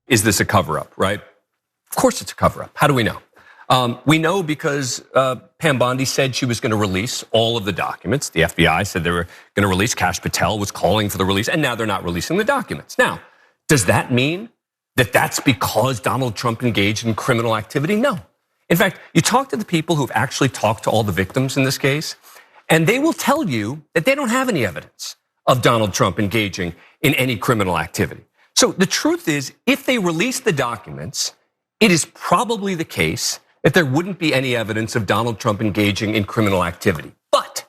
is this a cover-up, right? Of course it's a cover-up. How do we know? We know because Pam Bondi said she was going to release all of the documents. The FBI said they were going to release. Kash Patel was calling for the release, and now they're not releasing the documents. Now, does that mean that that's because Donald Trump engaged in criminal activity? No. In fact, you talk to the people who've actually talked to all the victims in this case, and they will tell you that they don't have any evidence of Donald Trump engaging in any criminal activity. So the truth is, if they release the documents, it is probably the case that there wouldn't be any evidence of Donald Trump engaging in criminal activity. But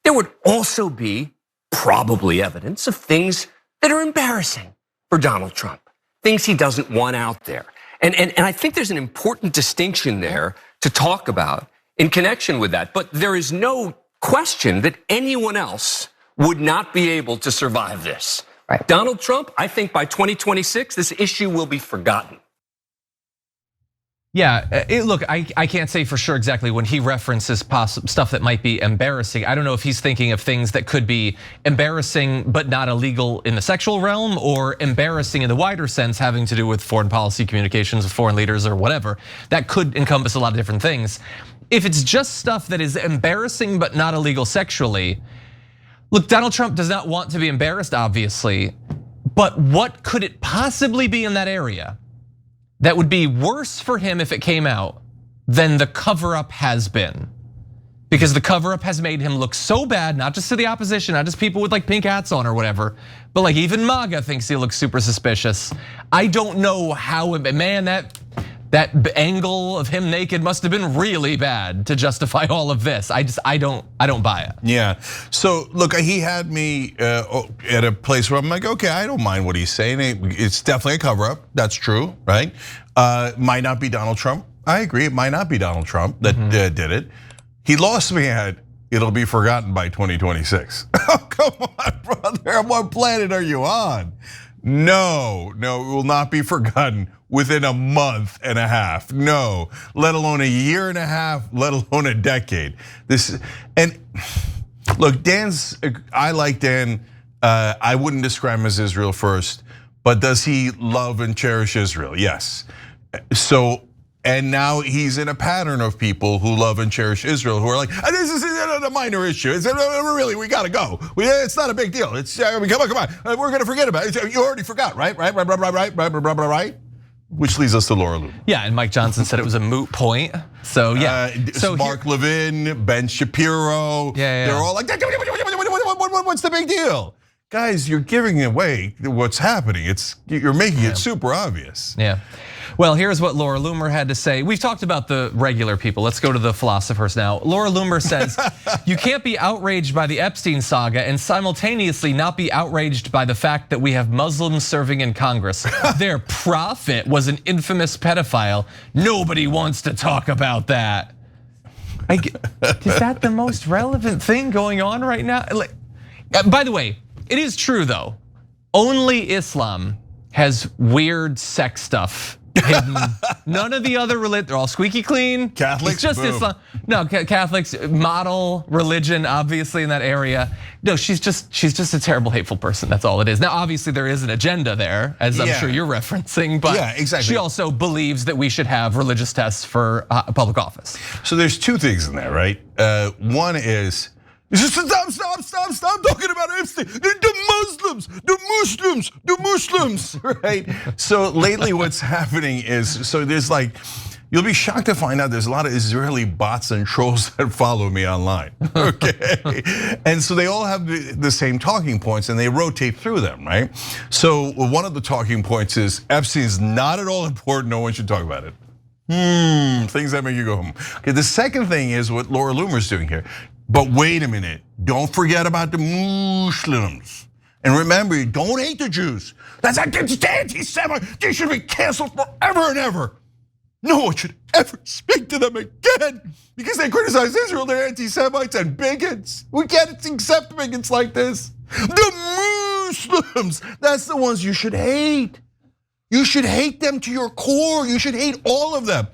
there would also be probably evidence of things that are embarrassing for Donald Trump, things he doesn't want out there. And I think there's an important distinction there to talk about in connection with that. But there is no question that anyone else would not be able to survive this. Right. Donald Trump, I think by 2026, this issue will be forgotten. Yeah, look, I can't say for sure exactly when he references stuff that might be embarrassing. I don't know if he's thinking of things that could be embarrassing but not illegal in the sexual realm, or embarrassing in the wider sense having to do with foreign policy communications with foreign leaders or whatever. That could encompass a lot of different things. If it's just stuff that is embarrassing but not illegal sexually, look, Donald Trump does not want to be embarrassed, obviously, but what could it possibly be in that area that would be worse for him if it came out than the cover-up has been? Because the cover-up has made him look so bad, not just to the opposition, not just people with like pink hats on or whatever, but like even MAGA thinks he looks super suspicious. I don't know how, man, that angle of him naked must have been really bad to justify all of this. I don't buy it. Yeah, so look, he had me at a place where I'm like, okay, I don't mind what he's saying. It's definitely a cover-up, that's true, right? Might not be Donald Trump. I agree, it might not be Donald Trump that did it. He lost me at, it'll be forgotten by 2026. Oh, come on, brother, what planet are you on? No, it will not be forgotten within a month and a half. No, let alone a year and a half, let alone a decade. And look, I like Dan. I wouldn't describe him as Israel first, but does he love and cherish Israel? Yes. So, and now he's in a pattern of people who love and cherish Israel, who are like, this is a minor issue. It's really, we gotta go. It's not a big deal. It's come on. We're gonna forget about it. You already forgot, right? Right. Which leads us to Laura Loomer. Yeah, and Mike Johnson said it was a moot point. So yeah, so Mark Levin, Ben Shapiro, they're all like, what's the big deal? Guys, you're giving away what's happening. You're making it super obvious. Yeah. Well, here's what Laura Loomer had to say. We've talked about the regular people. Let's go to the philosophers now. Laura Loomer says, you can't be outraged by the Epstein saga and simultaneously not be outraged by the fact that we have Muslims serving in Congress. Their prophet was an infamous pedophile. Nobody wants to talk about that. Is that the most relevant thing going on right now? By the way, it is true though. Only Islam has weird sex stuff hidden. None of the other religions, they're all squeaky clean. Catholics, it's just boom. Islam. No, Catholics, model religion, obviously in that area. No, she's just a terrible, hateful person. That's all it is. Now, obviously, there is an agenda there, as I'm sure you're referencing. But yeah, exactly. She also believes that we should have religious tests for public office. So there's two things in there, right? One is. Stop talking about Epstein. The Muslims, right? So lately what's happening is, so there's like, you'll be shocked to find out there's a lot of Israeli bots and trolls that follow me online, okay? And so they all have the same talking points and they rotate through them, right? So one of the talking points is Epstein's not at all important, no one should talk about it. Things that make you go, Okay, the second thing is what Laura Loomer's doing here. But wait a minute, don't forget about the Muslims. And remember, don't hate the Jews. That's anti-Semite. They should be canceled forever and ever. No one should ever speak to them again because they criticize Israel. They're anti-Semites and bigots. We can't accept bigots like this. The Muslims, that's the ones you should hate. You should hate them to your core. You should hate all of them.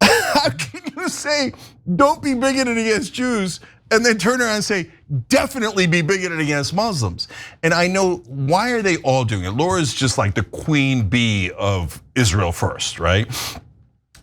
How can you say, don't be bigoted against Jews, and then turn around and say, definitely be bigoted against Muslims. And I know, why are they all doing it? Laura's just like the queen bee of Israel first, right?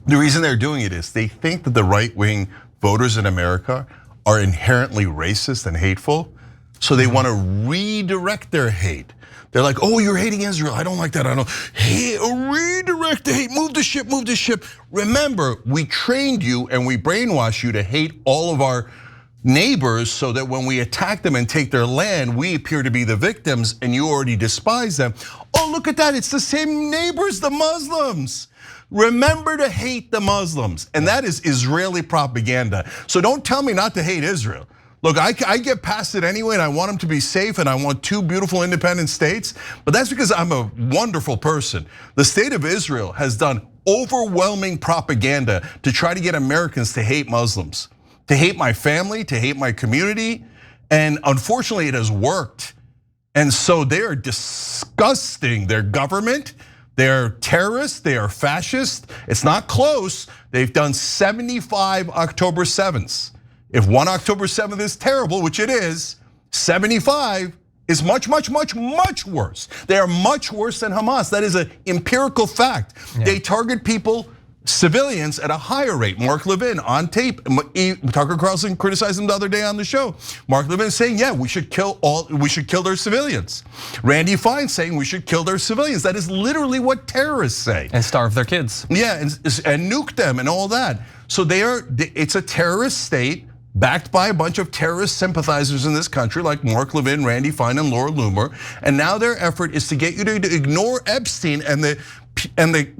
The reason they're doing it is they think that the right-wing voters in America are inherently racist and hateful, so they want to redirect their hate. They're like, oh, you're hating Israel. I don't like that. I don't. Hey, redirect the hate. Move the ship, move the ship. Remember, we trained you and we brainwashed you to hate all of our neighbors so that when we attack them and take their land, we appear to be the victims and you already despise them. Oh, look at that. It's the same neighbors, the Muslims. Remember to hate the Muslims. And that is Israeli propaganda. So don't tell me not to hate Israel. Look, I get past it anyway, and I want them to be safe, and I want 2 beautiful independent states, but that's because I'm a wonderful person. The state of Israel has done overwhelming propaganda to try to get Americans to hate Muslims, to hate my family, to hate my community, and unfortunately it has worked. And so they are disgusting. Their government, they're terrorists, they are fascist. It's not close. They've done 75 October 7ths. If one October 7th is terrible, which it is, 75 is much, much, much, much worse. They are much worse than Hamas. That is an empirical fact. Yeah. They target people, civilians, at a higher rate. Mark Levin on tape, Tucker Carlson criticized him the other day on the show. Mark Levin saying, yeah, we should kill their civilians. Randy Fine saying we should kill their civilians. That is literally what terrorists say. And starve their kids. Yeah, and nuke them and all that. So it's a terrorist state, backed by a bunch of terrorist sympathizers in this country like Mark Levin, Randy Fine, and Laura Loomer. And now their effort is to get you to ignore Epstein and the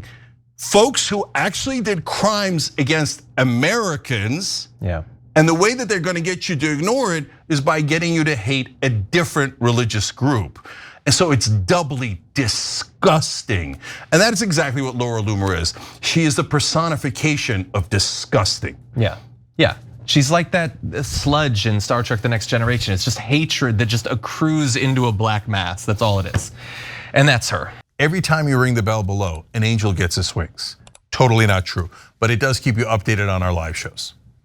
folks who actually did crimes against Americans. Yeah. And the way that they're going to get you to ignore it is by getting you to hate a different religious group. And so it's doubly disgusting. And that is exactly what Laura Loomer is. She is the personification of disgusting. Yeah, yeah. She's like that sludge in Star Trek: The Next Generation. It's just hatred that just accrues into a black mass. That's all it is. And that's her. Every time you ring the bell below, an angel gets his wings. Totally not true, but it does keep you updated on our live shows.